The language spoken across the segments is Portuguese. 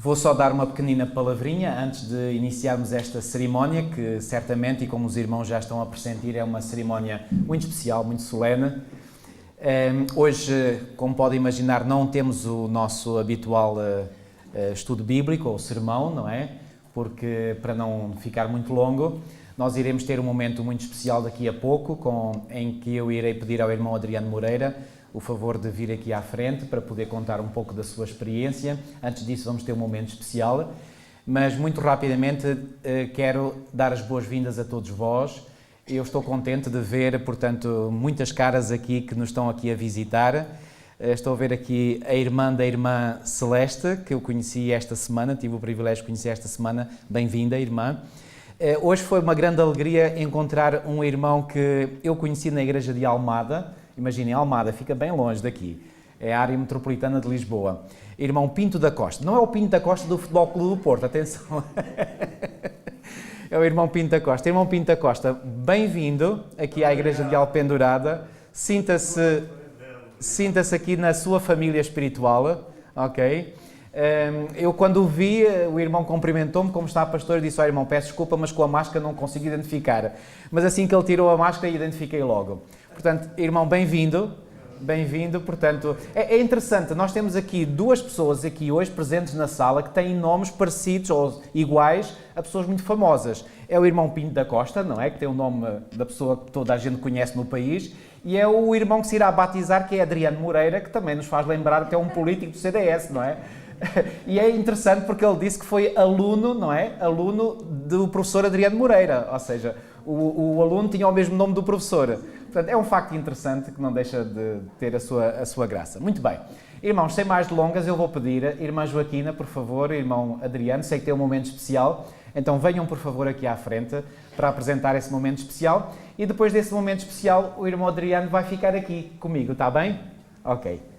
Vou só dar uma pequenina palavrinha antes de iniciarmos esta cerimónia, que certamente, e como os irmãos já estão a pressentir, é uma cerimónia muito especial, muito solene. Hoje, como podem imaginar, não temos o nosso habitual estudo bíblico ou sermão, não é? Porque, para não ficar muito longo, nós iremos ter um momento muito especial daqui a pouco, em que eu irei pedir ao irmão Adriano Moreira o favor de vir aqui à frente para poder contar um pouco da sua experiência. Antes disso vamos ter um momento especial, mas muito rapidamente quero dar as boas-vindas a todos vós. Eu estou contente de ver, portanto, muitas caras aqui que nos estão aqui a visitar. Estou a ver aqui a irmã da irmã Celeste, que eu conheci esta semana, tive o privilégio de conhecer esta semana. Bem-vinda, irmã. Hoje foi uma grande alegria encontrar um irmão que eu conheci na igreja de Almada. Imaginem, Almada fica bem longe daqui, é a área metropolitana de Lisboa. Irmão Pinto da Costa, não é o Pinto da Costa do Futebol Clube do Porto, atenção. É o irmão Pinto da Costa. Irmão Pinto da Costa, bem-vindo aqui à igreja de Alpendurada. Sinta-se aqui na sua família espiritual, ok? Eu quando o vi, o irmão cumprimentou-me, como está pastor, e disse: "Ó irmão, peço desculpa, mas com a máscara não consigo identificar." Mas assim que ele tirou a máscara, identifiquei logo. Portanto, irmão, bem-vindo, portanto, é interessante, nós temos aqui duas pessoas aqui hoje presentes na sala que têm nomes parecidos ou iguais a pessoas muito famosas. É o irmão Pinto da Costa, não é? Que tem o nome da pessoa que toda a gente conhece no país, e é o irmão que se irá batizar, que é Adriano Moreira, que também nos faz lembrar que é um político do CDS, não é? E é interessante porque ele disse que foi aluno, não é? Aluno do professor Adriano Moreira, ou seja, o aluno tinha o mesmo nome do professor. Portanto, é um facto interessante que não deixa de ter a sua graça. Muito bem. Irmãos, sem mais delongas, eu vou pedir, irmã Joaquina, por favor, irmão Adriano, sei que tem um momento especial, então venham, por favor, aqui à frente para apresentar esse momento especial, e depois desse momento especial, o irmão Adriano vai ficar aqui comigo, está bem? Ok.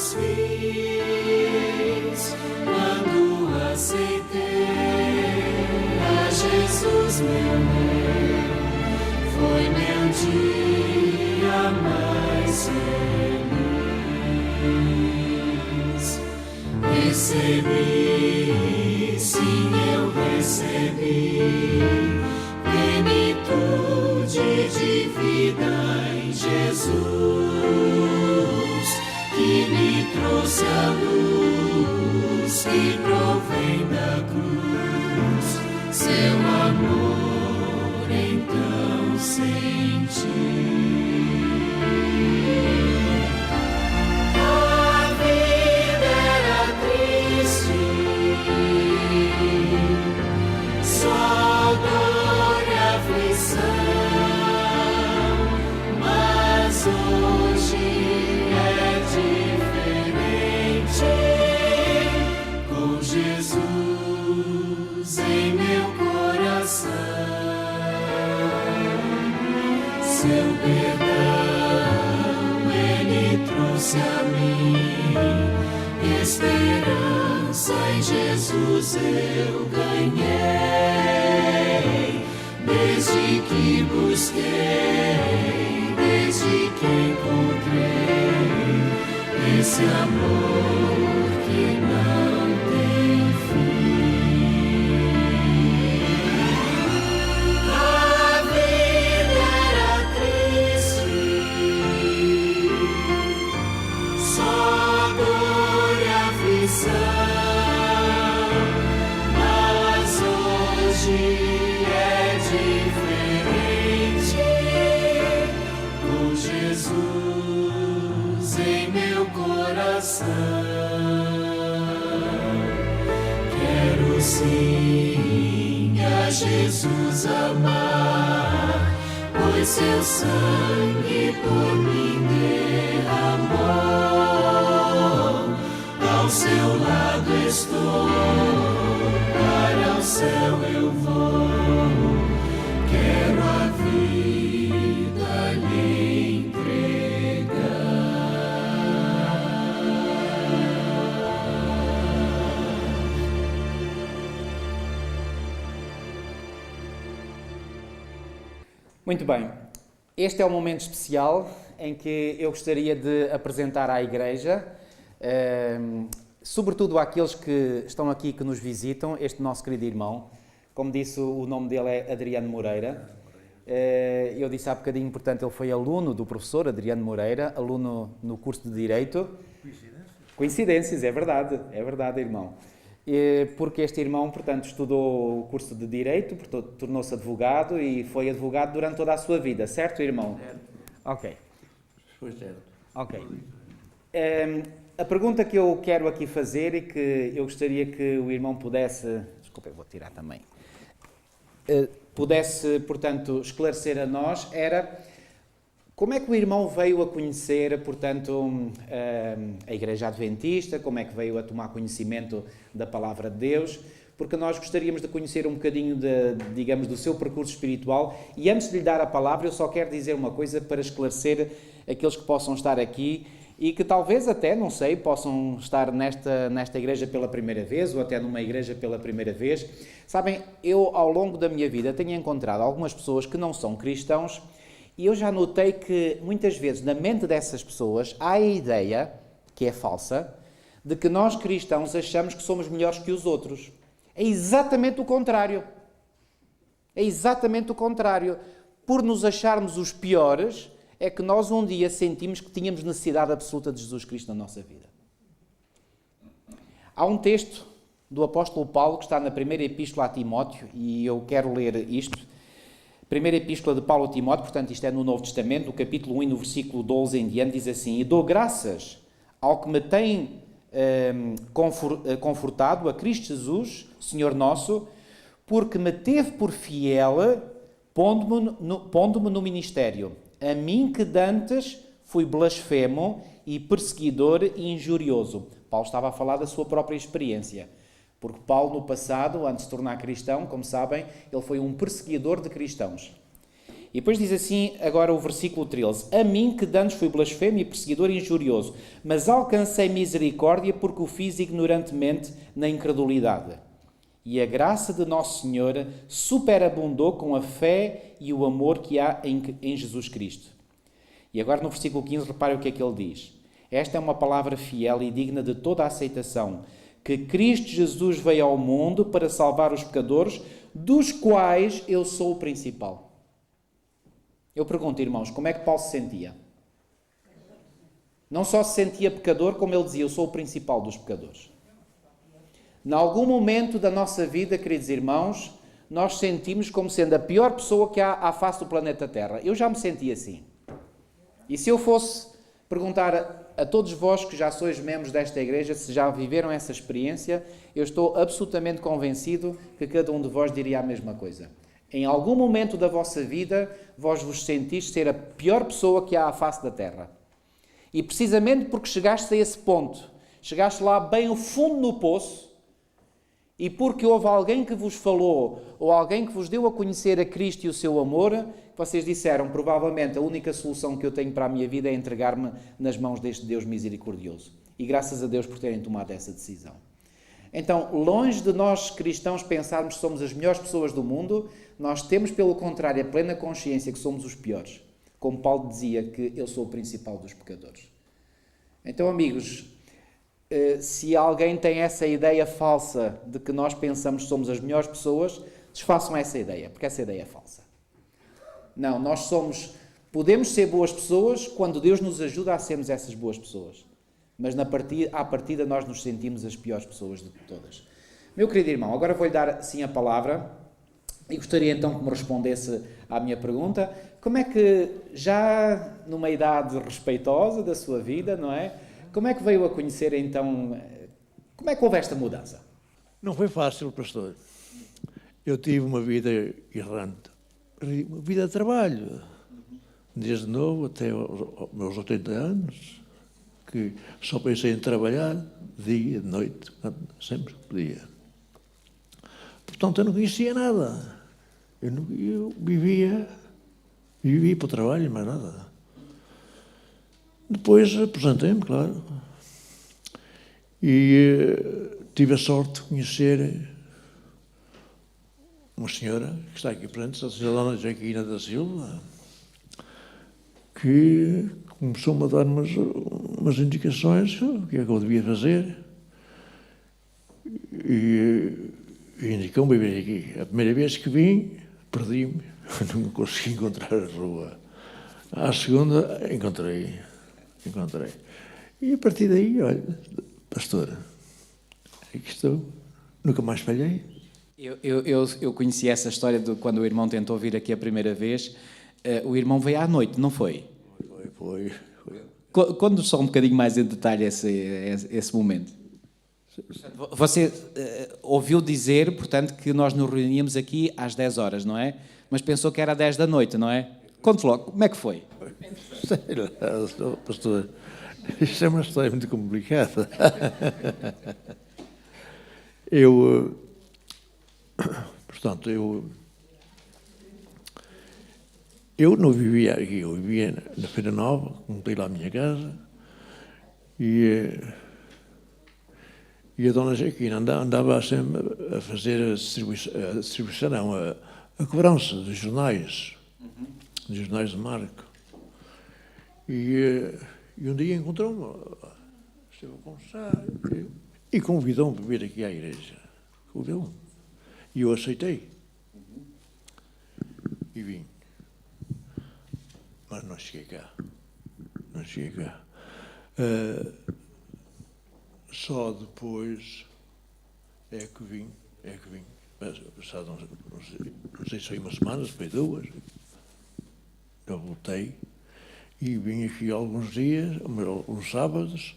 Satisfiz quando aceitei a Jesus meu rei, foi meu dia mais feliz. Recebi, sim, eu recebi plenitude de vida em Jesus, que me trouxe a luz que provém da cruz. Seu amor então senti. A vida era triste, só dor e aflição, mas hoje Jesus em meu coração, seu perdão Ele trouxe a mim, esperança em Jesus eu ganhei, desde que busquei, desde que encontrei esse amor que não tem fim. A vida era triste, só dor e aflição, mas hoje é diferente, com Jesus em meu coração. Quero sim a Jesus amar, pois pois seu sangue por mim derramou. Ao seu lado estou, para o céu eu vou. Quero a vida lhe entregar. Muito bem, este é um momento especial em que eu gostaria de apresentar à Igreja, sobretudo àqueles que estão aqui, que nos visitam, este nosso querido irmão. Como disse, o nome dele é Adriano Moreira. Eu disse há bocadinho, portanto, ele foi aluno do professor Adriano Moreira, aluno no curso de Direito. Coincidências, é verdade, irmão. Porque este irmão, portanto, estudou o curso de Direito, portanto, tornou-se advogado e foi advogado durante toda a sua vida, certo, irmão? Certo. Ok. Foi certo. Ok. A pergunta que eu quero aqui fazer e que eu gostaria que o irmão pudesse... Desculpa, eu vou tirar também. Pudesse, portanto, esclarecer a nós era... Como é que o irmão veio a conhecer, portanto, a Igreja Adventista? Como é que veio a tomar conhecimento da Palavra de Deus? Porque nós gostaríamos de conhecer um bocadinho, digamos, do seu percurso espiritual. E antes de lhe dar a palavra, eu só quero dizer uma coisa para esclarecer aqueles que possam estar aqui e que talvez até, não sei, possam estar nesta igreja pela primeira vez ou até numa igreja pela primeira vez. Sabem, eu, ao longo da minha vida, tenho encontrado algumas pessoas que não são cristãos. E eu já notei que, muitas vezes, na mente dessas pessoas, há a ideia, que é falsa, de que nós cristãos achamos que somos melhores que os outros. É exatamente o contrário. É exatamente o contrário. Por nos acharmos os piores, é que nós um dia sentimos que tínhamos necessidade absoluta de Jesus Cristo na nossa vida. Há um texto do apóstolo Paulo que está na primeira epístola a Timóteo, e eu quero ler isto. Primeira Epístola de Paulo a Timóteo, portanto isto é no Novo Testamento, no capítulo 1 e no versículo 12 em diante, diz assim: E dou graças ao que me tem confortado, a Cristo Jesus, Senhor nosso, porque me teve por fiel, pondo-me no ministério, a mim que dantes fui blasfemo e perseguidor e injurioso. Paulo estava a falar da sua própria experiência. Porque Paulo, no passado, antes de se tornar cristão, como sabem, ele foi um perseguidor de cristãos. E depois diz assim, agora o versículo 13: A mim que dantes fui blasfemo e perseguidor e injurioso, mas alcancei misericórdia porque o fiz ignorantemente na incredulidade. E a graça de Nosso Senhor superabundou com a fé e o amor que há em Jesus Cristo. E agora no versículo 15, reparem o que é que ele diz. Esta é uma palavra fiel e digna de toda a aceitação, que Cristo Jesus veio ao mundo para salvar os pecadores, dos quais eu sou o principal. Eu pergunto, irmãos, como é que Paulo se sentia? Não só se sentia pecador, como ele dizia, eu sou o principal dos pecadores. Em algum momento da nossa vida, queridos irmãos, nós sentimos como sendo a pior pessoa que há à face do planeta Terra. Eu já me senti assim. E se eu fosse perguntar a todos vós que já sois membros desta igreja, se já viveram essa experiência, eu estou absolutamente convencido que cada um de vós diria a mesma coisa. Em algum momento da vossa vida, vós vos sentiste ser a pior pessoa que há à face da terra. E precisamente porque chegaste a esse ponto, chegaste lá bem ao fundo no poço, e porque houve alguém que vos falou, ou alguém que vos deu a conhecer a Cristo e o seu amor, vocês disseram, provavelmente, a única solução que eu tenho para a minha vida é entregar-me nas mãos deste Deus misericordioso. E graças a Deus por terem tomado essa decisão. Então, longe de nós cristãos pensarmos que somos as melhores pessoas do mundo, nós temos, pelo contrário, a plena consciência que somos os piores. Como Paulo dizia que eu sou o principal dos pecadores. Então, amigos, se alguém tem essa ideia falsa de que nós pensamos que somos as melhores pessoas, desfaçam essa ideia, porque essa ideia é falsa. Não, nós podemos ser boas pessoas quando Deus nos ajuda a sermos essas boas pessoas. Mas à partida nós nos sentimos as piores pessoas de todas. Meu querido irmão, agora vou-lhe dar sim a palavra e gostaria então que me respondesse à minha pergunta. Como é que, já numa idade respeitosa da sua vida, não é? Como é que veio a conhecer então, como é que houve esta mudança? Não foi fácil, pastor. Eu tive uma vida errante, uma vida de trabalho. desde novo até aos meus 80 anos, que só pensei em trabalhar dia, de noite, sempre que podia. Portanto, eu não conhecia nada. Eu vivia para o trabalho, mais nada. Depois aposentei-me, claro. E tive a sorte de conhecer uma senhora que está aqui presente, a senhora Dona Joaquina da Silva, que começou-me a dar umas indicações do que é que eu devia fazer. E indicou-me vir aqui. A primeira vez que vim, perdi-me, não consegui encontrar a rua. À segunda, encontrei. E a partir daí, olha, pastor, aqui estou, nunca mais falhei. Eu conheci essa história de quando o irmão tentou vir aqui a primeira vez. O irmão veio à noite, não foi? Foi. Conta-nos só um bocadinho mais em detalhe esse momento. Você ouviu dizer, portanto, que nós nos reuníamos aqui às 10 horas, não é? Mas pensou que era às 10 da noite, não é? Conte logo, como é que foi? Sei lá, pastor, isto é uma história muito complicada. Portanto, eu não vivia aqui, eu vivia na Feira Nova, montei lá a minha casa, e a Dona Joaquina andava sempre a fazer a distribuição, não, a cobrança dos jornais de Marco. E um dia encontrou-me, esteve a conversar, e convidou-me para vir aqui à igreja. Convidou-me. E eu aceitei. E vim. Mas não cheguei cá. Só depois é que vim. Passado, não sei se foi uma semana, se foi 2, eu voltei e vim aqui alguns dias, uns sábados,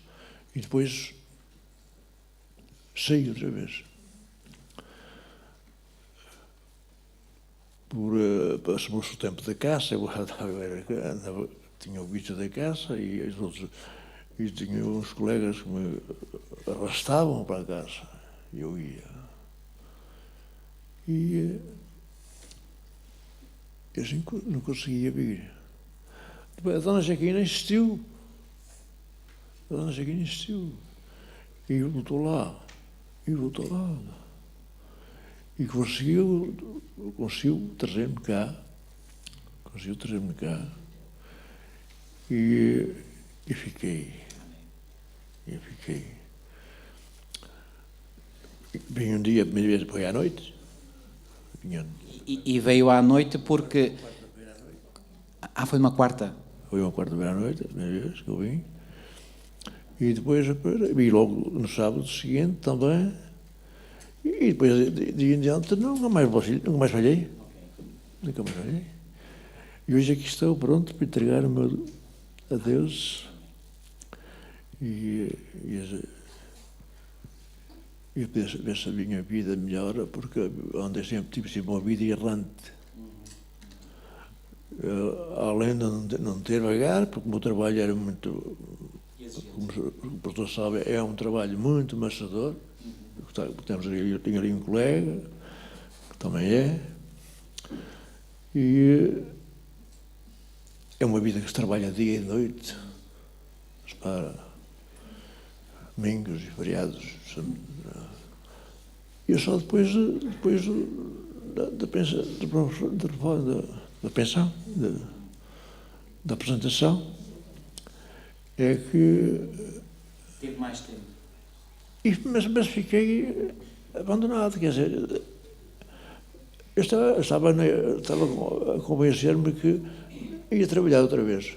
e depois saí outra vez. Passou-se o tempo da caça, tinha o bicho da caça e os outros, e tinha uns colegas que me arrastavam para a caça. E eu ia. E eu assim, não conseguia vir. Depois a Dona Joaquina insistiu. E voltou lá. E conseguiu trazer-me cá. E fiquei. Vim um dia, a primeira vez foi à noite. E veio à noite porque... foi uma quarta? Foi uma quarta-feira à noite, a primeira vez que eu vim. E depois vim logo no sábado seguinte também. E depois, de em diante, nunca mais falhei. E hoje aqui estou pronto para entregar-me a Deus. E ver se a minha vida melhora, porque onde sempre tive uma vida errante. Além de não ter vagar, porque o meu trabalho era muito, como o pastor sabe, é um trabalho muito amassador. Eu tenho ali um colega, que também é, e é uma vida que se trabalha dia e noite, para domingos e feriados. E eu só depois da apresentação, é que... Teve mais tempo. Mas fiquei abandonado, quer dizer, eu estava a convencer-me que ia trabalhar outra vez,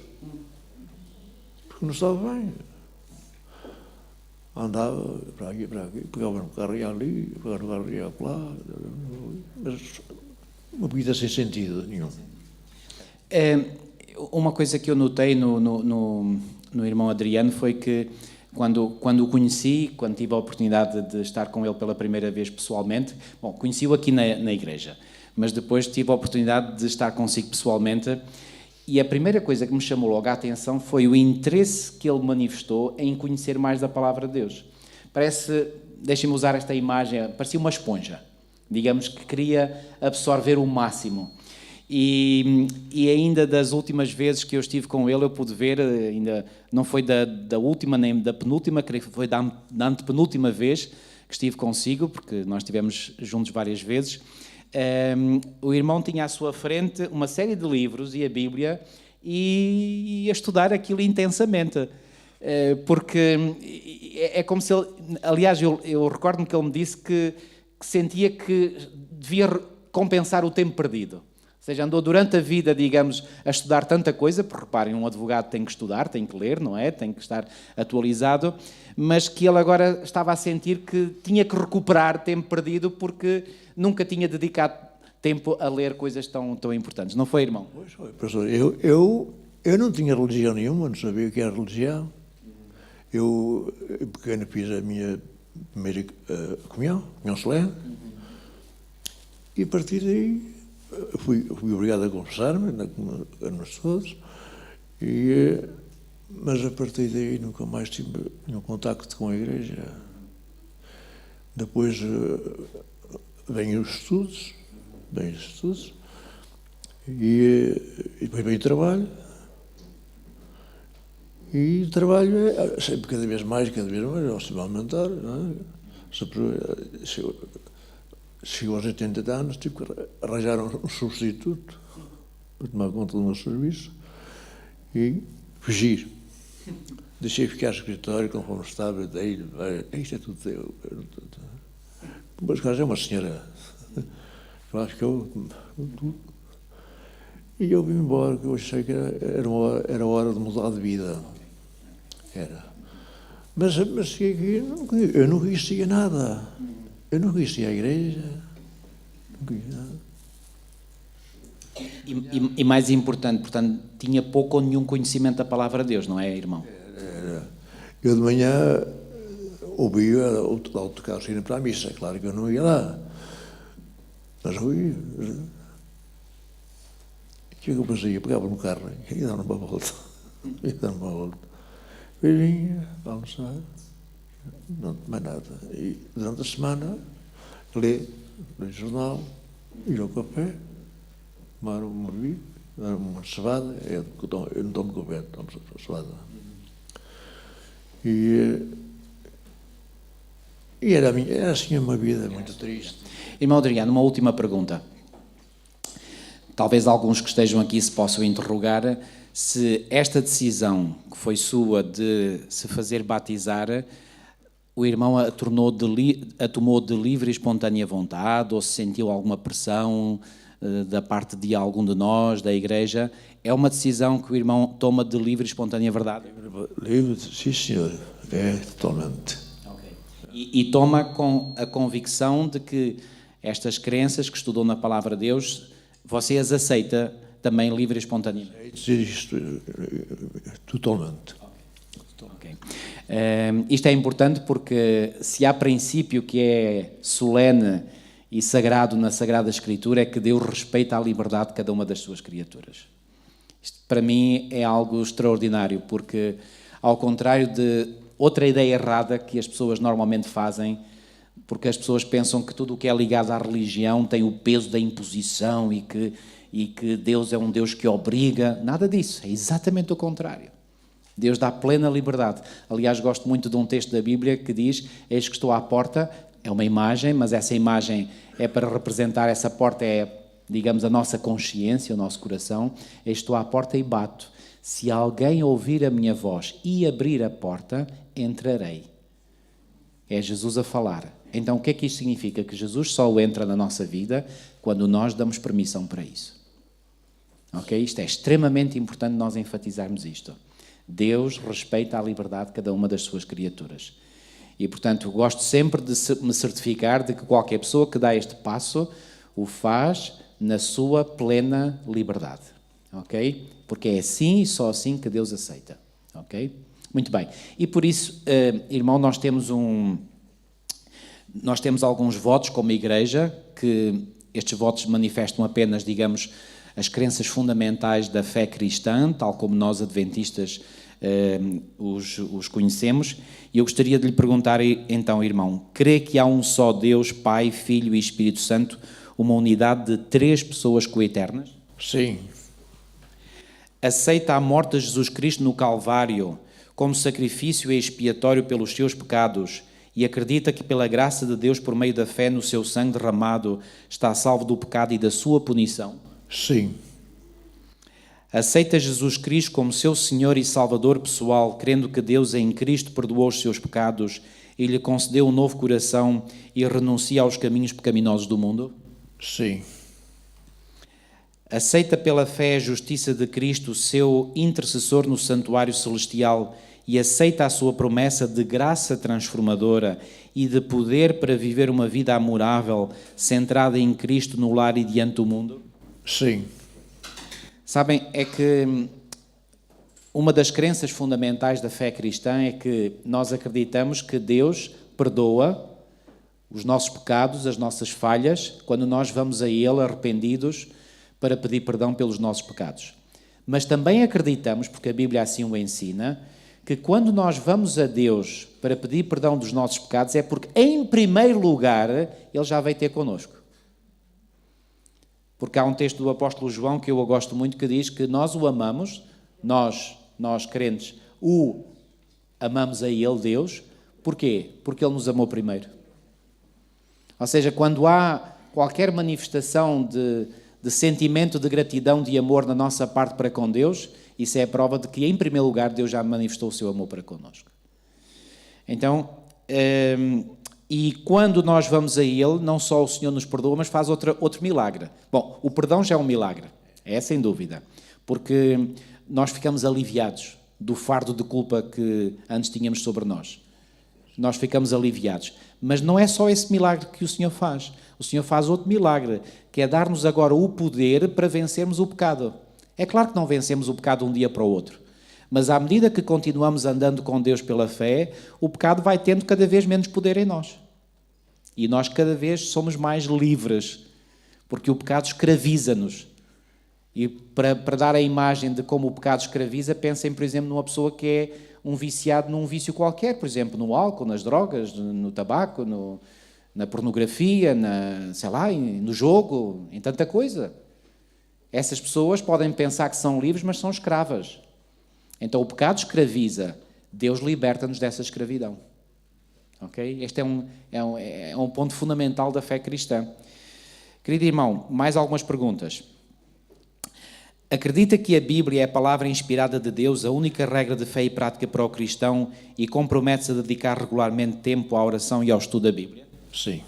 porque não estava bem. Andava para aqui, pegava no carro e ia ali, pegava no carro e ia lá, mas uma vida sem sentido nenhum. Uma coisa que eu notei no irmão Adriano foi que quando o conheci, quando tive a oportunidade de estar com ele pela primeira vez pessoalmente, conheci-o aqui na igreja, mas depois tive a oportunidade de estar consigo pessoalmente E a primeira coisa que me chamou logo a atenção foi o interesse que ele manifestou em conhecer mais da palavra de Deus. Parece, deixem-me usar esta imagem, parecia uma esponja. Digamos que queria absorver o máximo. E ainda das últimas vezes que eu estive com ele, eu pude ver, ainda não foi da última nem da penúltima, creio que foi da antepenúltima vez que estive consigo, porque nós estivemos juntos várias vezes. O irmão tinha à sua frente uma série de livros e a Bíblia e ia estudar aquilo intensamente. Porque é como se ele... Aliás, eu recordo-me que ele me disse que sentia que devia compensar o tempo perdido. Ou seja, andou durante a vida, digamos, a estudar tanta coisa, porque reparem, um advogado tem que estudar, tem que ler, não é? Tem que estar atualizado, mas que ele agora estava a sentir que tinha que recuperar tempo perdido porque nunca tinha dedicado tempo a ler coisas tão importantes. Não foi, irmão? Pois foi, professor. Eu não tinha religião nenhuma, não sabia o que era religião. Eu, pequeno, fiz a minha primeira comunhão solene, e a partir daí fui obrigado a confessar-me, éramos todos, mas a partir daí nunca mais tive nenhum contacto com a igreja. Depois vêm os estudos, e depois vem o trabalho. E o trabalho é sempre cada vez mais, ao se aumentar. Não é? Chegou aos 80 anos, tive que arranjar um substituto para tomar conta do meu serviço e fugir. Deixei ficar no escritório, conforme estava, isto é tudo teu. Mas, caso é uma senhora, eu acho que e eu vim embora, que eu achei que era hora de mudar de vida. Era. Mas cheguei aqui, eu não conhecia nada. Eu não conhecia a igreja, não conhecia nada. E mais importante, portanto, tinha pouco ou nenhum conhecimento da palavra de Deus, não é, irmão? Era. Eu de manhã ouvia tocar o sino para a missa, claro que eu não ia lá, mas ouvia. O que é que eu fazia? Pegava no carro e ia dar uma volta. E vinha para almoçar. Não mais nada. E durante a semana, ler jornal, ir ao café, tomar uma bebida, dar uma cevada. Eu não tomo café, tomo cevada. E era assim uma vida muito triste. Irmão Adriano, uma última pergunta. Talvez alguns que estejam aqui se possam interrogar se esta decisão que foi sua de se fazer batizar, o irmão a tomou de livre e espontânea vontade, ou se sentiu alguma pressão da parte de algum de nós, da igreja. É uma decisão que o irmão toma de livre e espontânea verdade? Livre, sim senhor, é totalmente. Okay. E toma com a convicção de que estas crenças que estudou na palavra de Deus, você as aceita também livre e espontaneamente? Dizer isto totalmente. Okay. Isto é importante porque se há princípio que é solene e sagrado na Sagrada Escritura é que Deus respeita a liberdade de cada uma das suas criaturas. Isto para mim é algo extraordinário porque, ao contrário de outra ideia errada que as pessoas normalmente fazem, porque as pessoas pensam que tudo o que é ligado à religião tem o peso da imposição e que Deus é um Deus que obriga. Nada disso, é exatamente o contrário. Deus dá plena liberdade. Aliás, gosto muito de um texto da Bíblia que diz: eis que estou à porta. É uma imagem, mas essa imagem é para representar, essa porta é, digamos, a nossa consciência, o nosso coração. Eis que estou à porta e bato. Se alguém ouvir a minha voz e abrir a porta, entrarei. É Jesus a falar. Então, o que é que isto significa? Que Jesus só entra na nossa vida quando nós damos permissão para isso. Ok? Isto é extremamente importante nós enfatizarmos isto. Deus respeita a liberdade de cada uma das suas criaturas. E, portanto, gosto sempre de me certificar de que qualquer pessoa que dá este passo o faz na sua plena liberdade. Ok? Porque é assim e só assim que Deus aceita. Ok? Muito bem. E por isso, irmão, nós temos alguns votos como igreja, que estes votos manifestam apenas, digamos, as crenças fundamentais da fé cristã, tal como nós adventistas os conhecemos. E eu gostaria de lhe perguntar então, irmão, crê que há um só Deus, Pai, Filho e Espírito Santo, uma unidade de 3 pessoas coeternas? Sim. Aceita a morte de Jesus Cristo no Calvário como sacrifício expiatório pelos seus pecados e acredita que pela graça de Deus, por meio da fé no seu sangue derramado, está salvo do pecado e da sua punição? Sim. Aceita Jesus Cristo como seu Senhor e Salvador pessoal, crendo que Deus em Cristo perdoou os seus pecados e lhe concedeu um novo coração e renuncia aos caminhos pecaminosos do mundo? Sim. Aceita pela fé a justiça de Cristo, seu intercessor no santuário celestial, e aceita a sua promessa de graça transformadora e de poder para viver uma vida amorável, centrada em Cristo no lar e diante do mundo? Sim. Sabem, é que uma das crenças fundamentais da fé cristã é que nós acreditamos que Deus perdoa os nossos pecados, as nossas falhas, quando nós vamos a Ele arrependidos para pedir perdão pelos nossos pecados. Mas também acreditamos, porque a Bíblia assim o ensina, que quando nós vamos a Deus para pedir perdão dos nossos pecados é porque, em primeiro lugar, Ele já veio ter connosco. Porque há um texto do apóstolo João que eu gosto muito que diz que nós o amamos, nós crentes, o amamos a Ele, Deus. Porquê? Porque Ele nos amou primeiro. Ou seja, quando há qualquer manifestação de sentimento de gratidão, de amor da nossa parte para com Deus, isso é a prova de que, em primeiro lugar, Deus já manifestou o seu amor para connosco. Então, e quando nós vamos a Ele, não só o Senhor nos perdoa, mas faz outro milagre. Bom, o perdão já é um milagre, é sem dúvida, porque nós ficamos aliviados do fardo de culpa que antes tínhamos sobre nós. Nós ficamos aliviados. Mas não é só esse milagre que o Senhor faz. O Senhor faz outro milagre, que é dar-nos agora o poder para vencermos o pecado. É claro que não vencemos o pecado de um dia para o outro, mas à medida que continuamos andando com Deus pela fé, o pecado vai tendo cada vez menos poder em nós. E nós cada vez somos mais livres, porque o pecado escraviza-nos. E para dar a imagem de como o pecado escraviza, pensem, por exemplo, numa pessoa que é um viciado num vício qualquer, por exemplo, no álcool, nas drogas, no tabaco, na pornografia, no jogo, em tanta coisa. Essas pessoas podem pensar que são livres, mas são escravas. Então o pecado escraviza, Deus liberta-nos dessa escravidão. Okay? Este é um ponto fundamental da fé cristã. Querido irmão, mais algumas perguntas. Acredita que a Bíblia é a palavra inspirada de Deus, a única regra de fé e prática para o cristão, e compromete-se a dedicar regularmente tempo à oração e ao estudo da Bíblia? Sim.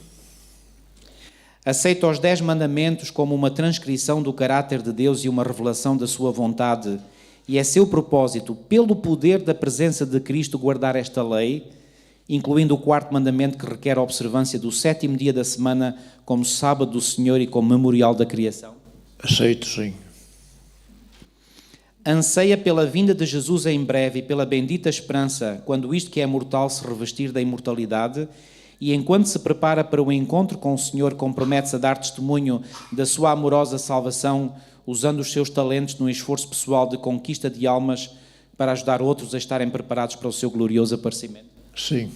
Aceita os 10 mandamentos como uma transcrição do caráter de Deus e uma revelação da sua vontade, e é seu propósito, pelo poder da presença de Cristo, guardar esta lei, incluindo o 4º mandamento que requer a observância do 7º dia da semana como sábado do Senhor e como memorial da criação? Aceito, sim. Anseia pela vinda de Jesus em breve e pela bendita esperança, quando isto que é mortal se revestir da imortalidade, e enquanto se prepara para o encontro com o Senhor, compromete-se a dar testemunho da sua amorosa salvação, usando os seus talentos no esforço pessoal de conquista de almas para ajudar outros a estarem preparados para o seu glorioso aparecimento? Sim.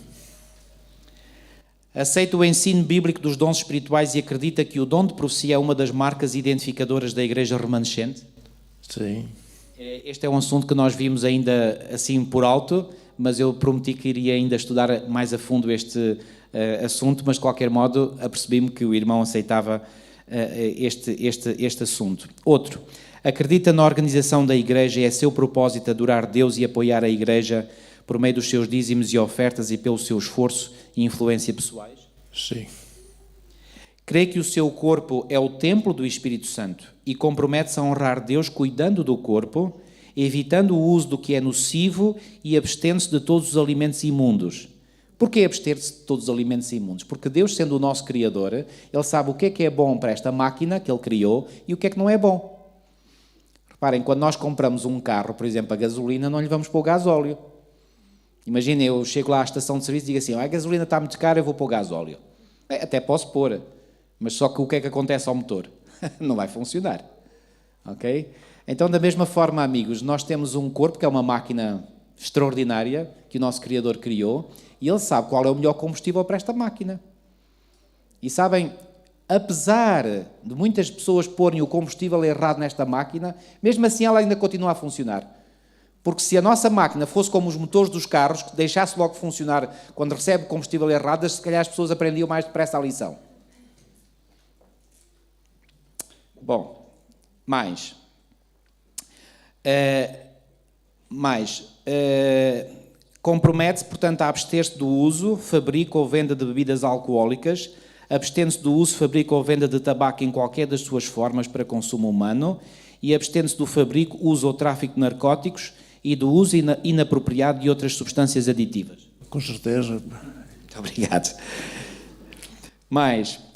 Aceita o ensino bíblico dos dons espirituais e acredita que o dom de profecia é uma das marcas identificadoras da Igreja remanescente? Sim. Este é um assunto que nós vimos ainda assim por alto, mas eu prometi que iria ainda estudar mais a fundo este assunto, mas de qualquer modo apercebi-me que o irmão aceitava este assunto. Outro, acredita na organização da Igreja e é seu propósito adorar Deus e apoiar a Igreja por meio dos seus dízimos e ofertas e pelo seu esforço e influência pessoais? Sim. Crê que o seu corpo é o templo do Espírito Santo e compromete-se a honrar Deus cuidando do corpo, evitando o uso do que é nocivo e abstendo-se de todos os alimentos imundos. Porquê abster-se de todos os alimentos imundos? Porque Deus, sendo o nosso Criador, Ele sabe o que é bom para esta máquina que Ele criou e o que é que não é bom. Reparem, quando nós compramos um carro, por exemplo, a gasolina, não lhe vamos pôr gasóleo. Imaginem, eu chego lá à estação de serviço e digo assim, a gasolina está muito cara, eu vou pôr gasóleo. Até posso pôr, mas só que o que é que acontece ao motor? Não vai funcionar. Ok? Então, da mesma forma, amigos, nós temos um corpo que é uma máquina extraordinária que o nosso Criador criou e Ele sabe qual é o melhor combustível para esta máquina. E sabem, apesar de muitas pessoas porem o combustível errado nesta máquina, mesmo assim ela ainda continua a funcionar. Porque se a nossa máquina fosse como os motores dos carros, que deixasse logo funcionar quando recebe combustível errado, se calhar as pessoas aprendiam mais depressa a lição. Bom, compromete-se, portanto, a abster-se do uso, fabrico ou venda de bebidas alcoólicas, abstendo-se do uso, fabrico ou venda de tabaco em qualquer das suas formas para consumo humano e abstendo-se do fabrico, uso ou tráfico de narcóticos e do uso inapropriado de outras substâncias aditivas. Com certeza. Muito obrigado.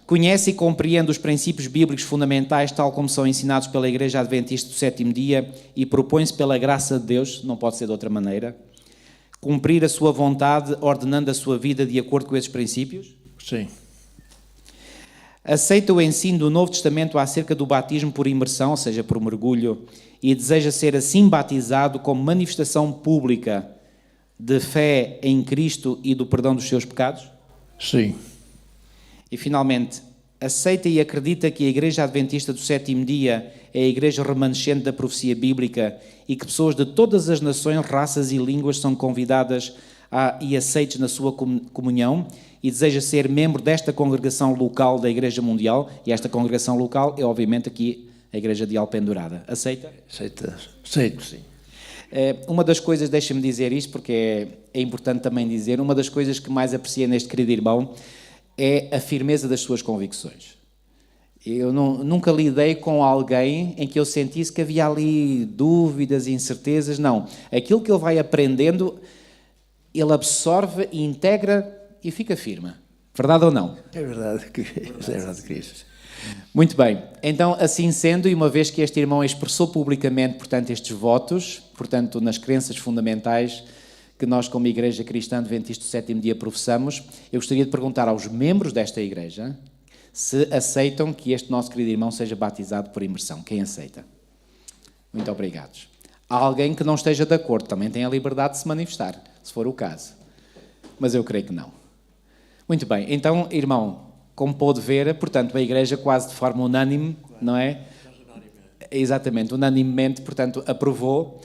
Conhece e compreende os princípios bíblicos fundamentais, tal como são ensinados pela Igreja Adventista do Sétimo Dia e propõe-se pela graça de Deus, não pode ser de outra maneira, cumprir a sua vontade, ordenando a sua vida de acordo com esses princípios? Sim. Aceita o ensino do Novo Testamento acerca do batismo por imersão, ou seja, por mergulho, e deseja ser assim batizado como manifestação pública de fé em Cristo e do perdão dos seus pecados? Sim. E, finalmente, aceita e acredita que a Igreja Adventista do Sétimo Dia é a Igreja remanescente da profecia bíblica e que pessoas de todas as nações, raças e línguas são convidadas e aceites na sua comunhão e deseja ser membro desta congregação local da Igreja Mundial, e esta congregação local é, obviamente, aqui a Igreja de Alpendurada. Aceita? Aceito, sim. Uma das coisas, deixa-me dizer isto, porque é importante também dizer, uma das coisas que mais apreciei neste querido irmão é a firmeza das suas convicções. Eu nunca lidei com alguém em que eu sentisse que havia ali dúvidas e incertezas. Não. Aquilo que ele vai aprendendo, ele absorve e integra e fica firme. Verdade ou não? É verdade, Cristo. Muito bem. Então, assim sendo, e uma vez que este irmão expressou publicamente, portanto, estes votos, portanto, nas crenças fundamentais que nós, como Igreja Cristã Adventista do Sétimo Dia, professamos, eu gostaria de perguntar aos membros desta Igreja se aceitam que este nosso querido irmão seja batizado por imersão. Quem aceita? Muito obrigados. Há alguém que não esteja de acordo, também tem a liberdade de se manifestar, se for o caso. Mas eu creio que não. Muito bem. Então, irmão, como pôde ver, portanto, a Igreja quase de forma unânime, não é? Exatamente, unanimemente, portanto, aprovou.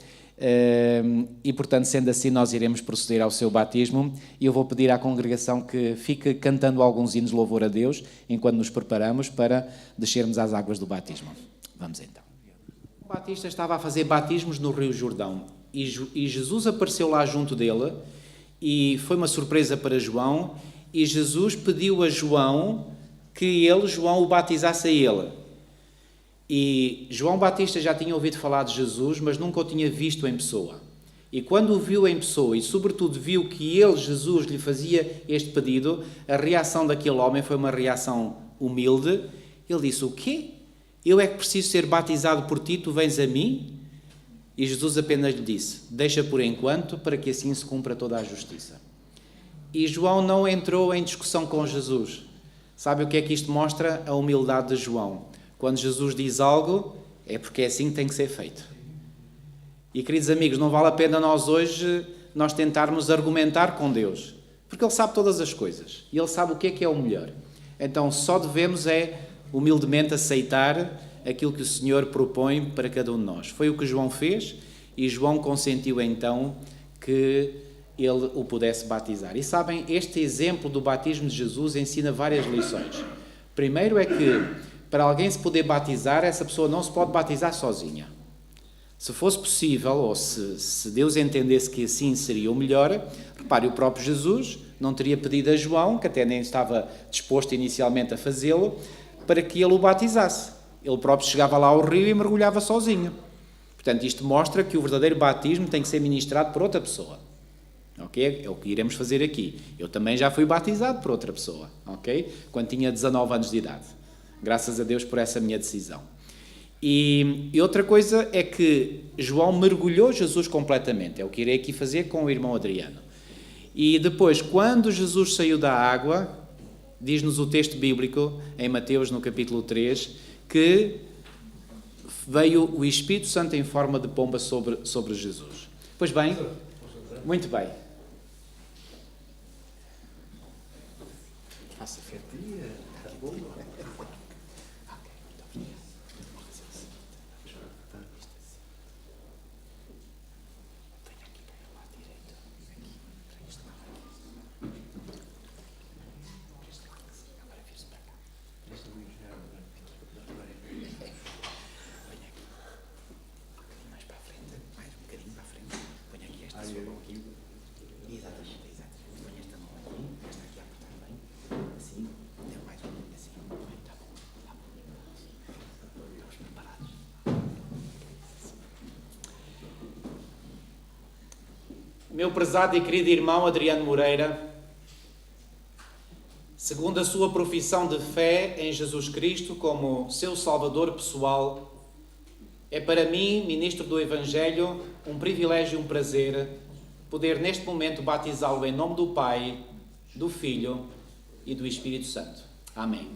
E, portanto, sendo assim, nós iremos proceder ao seu batismo e eu vou pedir à congregação que fique cantando alguns hinos de louvor a Deus enquanto nos preparamos para descermos às águas do batismo. Vamos então. O Batista estava a fazer batismos no Rio Jordão e Jesus apareceu lá junto dele e foi uma surpresa para João e Jesus pediu a João que João, o batizasse a ele. E João Batista já tinha ouvido falar de Jesus, mas nunca o tinha visto em pessoa. E quando o viu em pessoa, e sobretudo viu que Jesus, lhe fazia este pedido, a reação daquele homem foi uma reação humilde. Ele disse, o quê? Eu é que preciso ser batizado por ti, tu vens a mim? E Jesus apenas lhe disse, deixa por enquanto, para que assim se cumpra toda a justiça. E João não entrou em discussão com Jesus. Sabe o que é que isto mostra? A humildade de João. Quando Jesus diz algo, é porque é assim que tem que ser feito. E, queridos amigos, não vale a pena nós tentarmos argumentar com Deus, porque Ele sabe todas as coisas e Ele sabe o que é o melhor. Então, só devemos humildemente aceitar aquilo que o Senhor propõe para cada um de nós. Foi o que João fez e João consentiu então que ele o pudesse batizar. E sabem, este exemplo do batismo de Jesus ensina várias lições. Primeiro é que para alguém se poder batizar, essa pessoa não se pode batizar sozinha. Se fosse possível, ou se Deus entendesse que assim seria o melhor, repare, o próprio Jesus não teria pedido a João, que até nem estava disposto inicialmente a fazê-lo, para que ele o batizasse. Ele próprio chegava lá ao rio e mergulhava sozinho. Portanto, isto mostra que o verdadeiro batismo tem que ser ministrado por outra pessoa. Okay? É o que iremos fazer aqui. Eu também já fui batizado por outra pessoa, okay? Quando tinha 19 anos de idade. Graças a Deus por essa minha decisão. E outra coisa é que João mergulhou Jesus completamente. É o que irei aqui fazer com o irmão Adriano. E depois, quando Jesus saiu da água, diz-nos o texto bíblico, em Mateus, no capítulo 3, que veio o Espírito Santo em forma de pomba sobre Jesus. Pois bem, muito bem. Faça fatia. Meu prezado e querido irmão Adriano Moreira, segundo a sua profissão de fé em Jesus Cristo como seu Salvador pessoal, é para mim, ministro do Evangelho, um privilégio e um prazer poder neste momento batizá-lo em nome do Pai, do Filho e do Espírito Santo. Amém.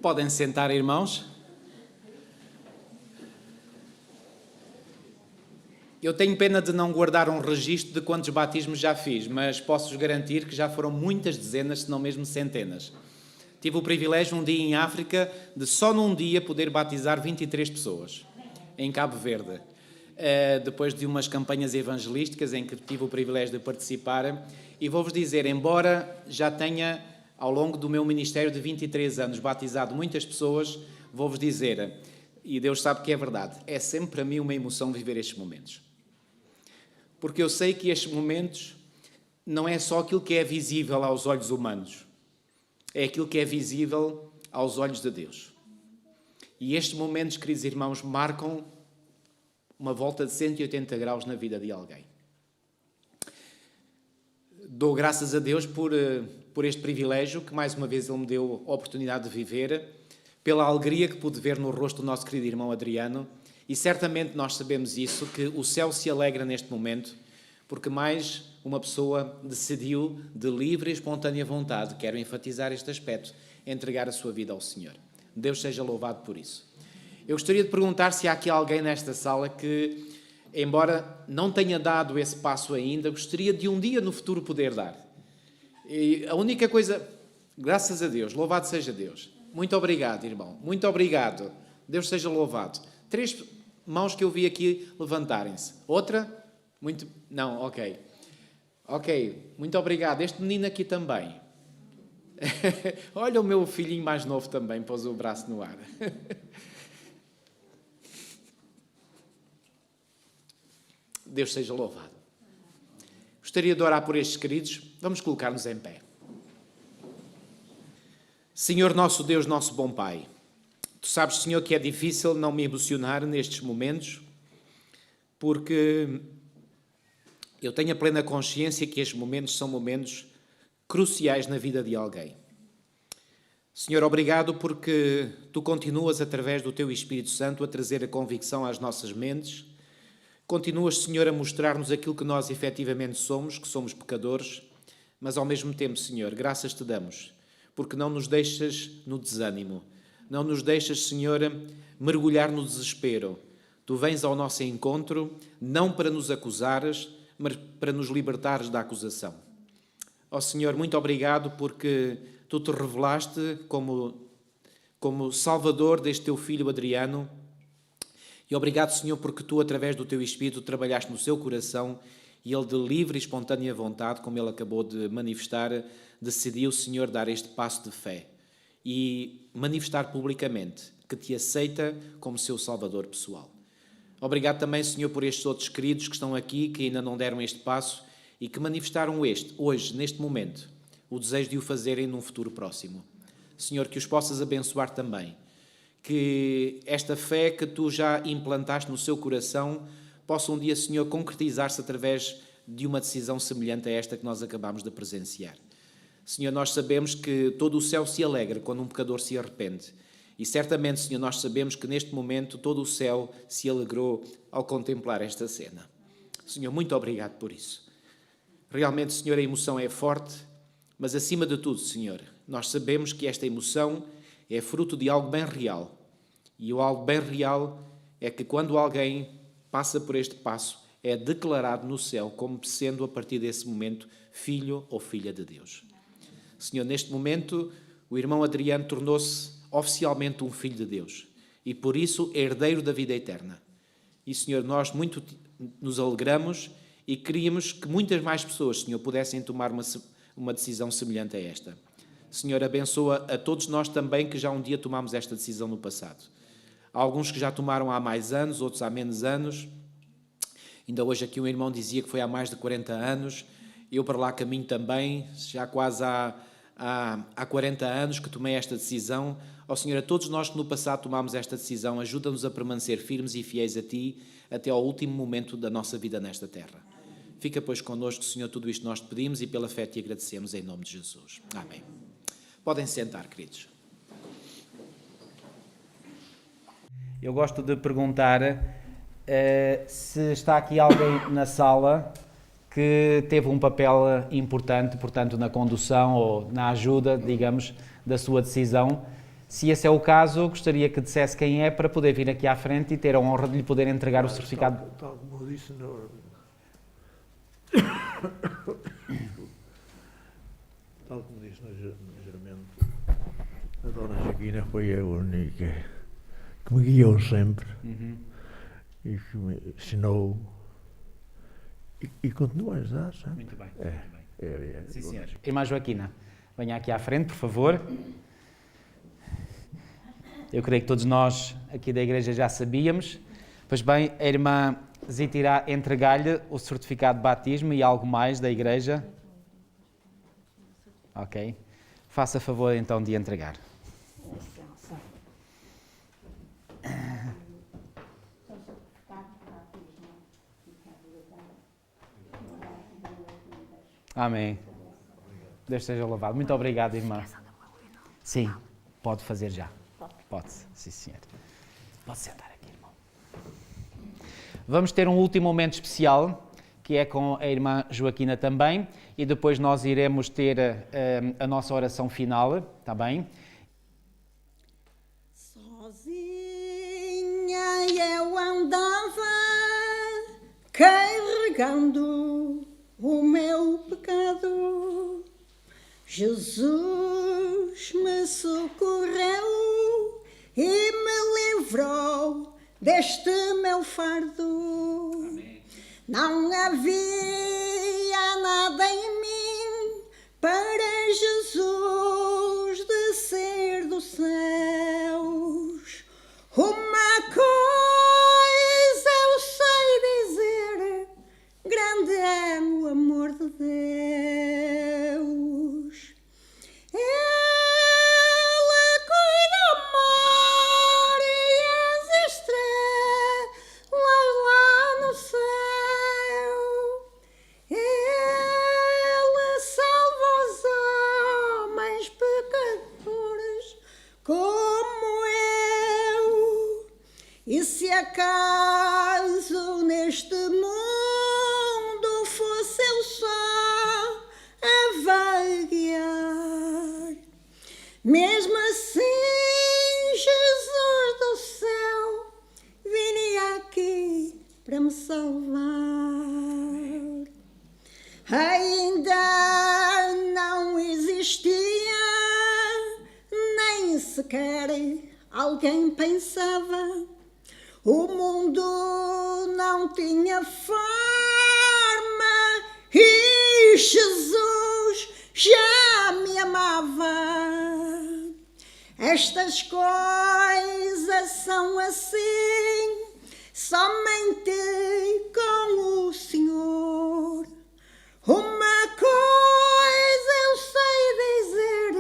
Podem sentar, irmãos. Eu tenho pena de não guardar um registro de quantos batismos já fiz, mas posso-vos garantir que já foram muitas dezenas, se não mesmo centenas. Tive o privilégio um dia em África de só num dia poder batizar 23 pessoas, em Cabo Verde. Depois de umas campanhas evangelísticas em que tive o privilégio de participar. E vou-vos dizer, embora já tenha, ao longo do meu ministério de 23 anos, batizado muitas pessoas, vou-vos dizer, e Deus sabe que é verdade, é sempre para mim uma emoção viver estes momentos. Porque eu sei que estes momentos não é só aquilo que é visível aos olhos humanos, é aquilo que é visível aos olhos de Deus. E estes momentos, queridos irmãos, marcam uma volta de 180 graus na vida de alguém. Dou graças a Deus por este privilégio que mais uma vez Ele me deu a oportunidade de viver, pela alegria que pude ver no rosto do nosso querido irmão Adriano, e certamente nós sabemos isso, que o céu se alegra neste momento, porque mais uma pessoa decidiu de livre e espontânea vontade, quero enfatizar este aspecto, entregar a sua vida ao Senhor. Deus seja louvado por isso. Eu gostaria de perguntar se há aqui alguém nesta sala que, embora não tenha dado esse passo ainda, gostaria de um dia no futuro poder dar. E a única coisa, graças a Deus, louvado seja Deus. Muito obrigado, irmão. Muito obrigado. Deus seja louvado. 3 mãos que eu vi aqui levantarem-se. Outra? Não, ok. Ok, muito obrigado. Este menino aqui também. Olha, o meu filhinho mais novo também pôs o braço no ar. Deus seja louvado. Gostaria de orar por estes queridos. Vamos colocar-nos em pé. Senhor nosso Deus, nosso bom Pai, Tu sabes, Senhor, que é difícil não me emocionar nestes momentos, porque eu tenho a plena consciência que estes momentos são momentos cruciais na vida de alguém. Senhor, obrigado porque Tu continuas, através do Teu Espírito Santo, a trazer a convicção às nossas mentes. Continuas, Senhor, a mostrar-nos aquilo que nós efetivamente somos, que somos pecadores, mas ao mesmo tempo, Senhor, graças Te damos, porque não nos deixas no desânimo, não nos deixas, Senhor, mergulhar no desespero. Tu vens ao nosso encontro, não para nos acusares, mas para nos libertares da acusação. Ó Senhor, muito obrigado porque Tu te revelaste como Salvador deste Teu filho Adriano. E obrigado, Senhor, porque Tu, através do Teu Espírito, trabalhaste no seu coração E ele, de livre e espontânea vontade, como ele acabou de manifestar, decidiu, Senhor, dar este passo de fé e manifestar publicamente que te aceita como seu Salvador pessoal. Obrigado também, Senhor, por estes outros queridos que estão aqui, que ainda não deram este passo e que manifestaram hoje, neste momento, o desejo de o fazerem num futuro próximo. Senhor, que os possas abençoar também. Que esta fé que tu já implantaste no seu coração possa um dia, Senhor, concretizar-se através de uma decisão semelhante a esta que nós acabamos de presenciar. Senhor, nós sabemos que todo o céu se alegra quando um pecador se arrepende. E certamente, Senhor, nós sabemos que neste momento todo o céu se alegrou ao contemplar esta cena. Senhor, muito obrigado por isso. Realmente, Senhor, a emoção é forte, mas acima de tudo, Senhor, nós sabemos que esta emoção é fruto de algo bem real. E o algo bem real é que quando alguém passa por este passo, é declarado no céu como sendo, a partir desse momento, filho ou filha de Deus. Senhor, neste momento, o irmão Adriano tornou-se oficialmente um filho de Deus e, por isso, herdeiro da vida eterna. E, Senhor, nós muito nos alegramos e queríamos que muitas mais pessoas, Senhor, pudessem tomar uma decisão semelhante a esta. Senhor, abençoa a todos nós também que já um dia tomámos esta decisão no passado. Há alguns que já tomaram há mais anos, outros há menos anos. Ainda hoje aqui um irmão dizia que foi há mais de 40 anos. Eu para lá caminho também, já quase há 40 anos que tomei esta decisão. Ó Senhor, a todos nós que no passado tomámos esta decisão, ajuda-nos a permanecer firmes e fiéis a Ti até ao último momento da nossa vida nesta terra. Fica, pois, connosco, Senhor, tudo isto nós te pedimos e pela fé te agradecemos em nome de Jesus. Amém. Podem sentar, queridos. Eu gosto de perguntar se está aqui alguém na sala que teve um papel importante, portanto, na condução ou na ajuda, digamos, da sua decisão. Se esse é o caso, gostaria que dissesse quem é para poder vir aqui à frente e ter a honra de lhe poder entregar o certificado. Tal como eu disse, tal como disse no juramento, a Dona Joaquina foi a única que me guiou sempre e que me ensinou e continua a ajudar, sabe? Muito bem. É. Sim, senhor. Irmã Joaquina, venha aqui à frente, por favor. Eu creio que todos nós aqui da igreja já sabíamos. Pois bem, a irmã Zita irá entregar-lhe o certificado de batismo e algo mais da igreja. Ok. Faça favor então de entregar. Amém. Deus seja louvado. Muito obrigado, irmã. Sim, pode fazer já. Pode, sim, senhor. Pode sentar aqui, irmão. Vamos ter um último momento especial, que é com a irmã Joaquina também, e depois nós iremos ter a nossa oração final, está bem? Sozinha eu andava carregando o meu pecado. Jesus me socorreu e me livrou deste meu fardo. Amém. Não havia nada em mim para Jesus descer dos céus. Uma coisa eu sei dizer: grande é o amor de Deus. Ele cuida o mar e as estrelas lá no céu. Ele salva os homens pecadores como eu. E se acaso neste mundo fosse eu só a vaguear, mesmo assim Jesus do céu viria aqui para me salvar. Ainda não existia, nem sequer alguém pensava. O mundo não tinha forma Estas coisas são assim, somente com o Senhor. Uma coisa eu sei dizer,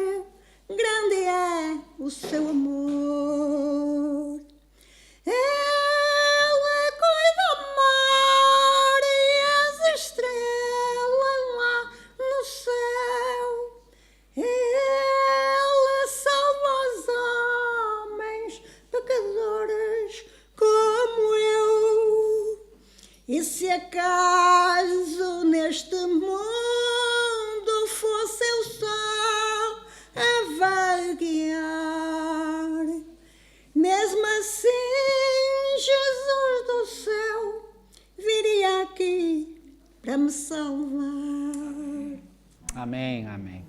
grande é o seu amor. Ele cuida do mar e as estrelas lá no céu. Ele salva os homens pecadores como eu. E se acaso neste mundo fosse eu só a vaguear, mesmo assim Jesus do céu viria aqui para me salvar. Amém, amém.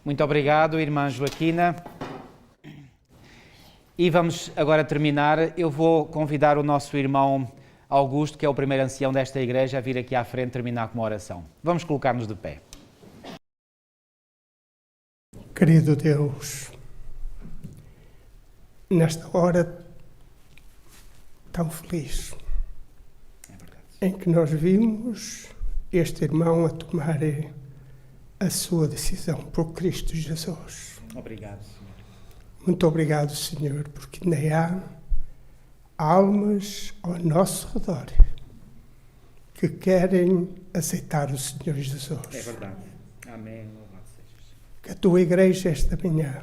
Muito obrigado, irmã Joaquina. E vamos agora terminar. Eu vou convidar o nosso irmão Augusto, que é o primeiro ancião desta igreja, a vir aqui à frente terminar com uma oração. Vamos colocar-nos de pé. Querido Deus, nesta hora tão feliz em que nós vimos este irmão a tomar a sua decisão por Cristo Jesus. Obrigado, Senhor. Muito obrigado, Senhor, porque nem há almas ao nosso redor que querem aceitar o Senhor Jesus. É verdade. Amém. Louvado sejas. Que a tua igreja esta manhã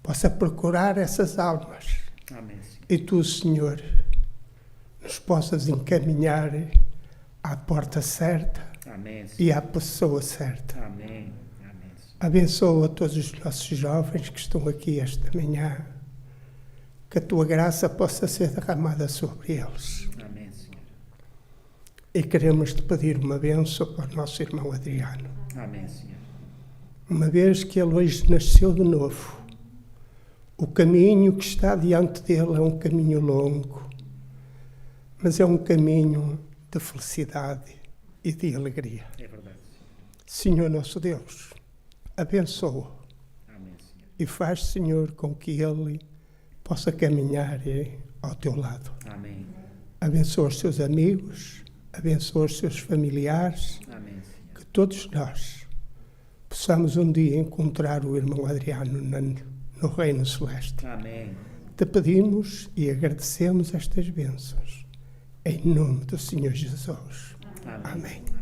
possa procurar essas almas. Amém, Senhor. E tu, Senhor, nos possas encaminhar à porta certa Amém, Senhor. e à pessoa certa. Amém. Amém, Senhor. Abençoa todos os nossos jovens que estão aqui esta manhã. Que a tua graça possa ser derramada sobre eles. Amém, Senhor. E queremos te pedir uma bênção para o nosso irmão Adriano. Amém, Senhor. Uma vez que ele hoje nasceu de novo, o caminho que está diante dele é um caminho longo, mas é um caminho de felicidade e de alegria. É verdade, Senhor nosso Deus, abençoa Amém, Senhor. e faz, Senhor, com que ele possa caminhar ao teu lado. Amém. Abençoa os seus amigos, abençoa os seus familiares, Amém, Senhor. que todos nós possamos um dia encontrar o irmão Adriano no Reino Celeste. Amém. Te pedimos e agradecemos estas bênçãos. Em nome do Senhor Jesus. Amém. Amém.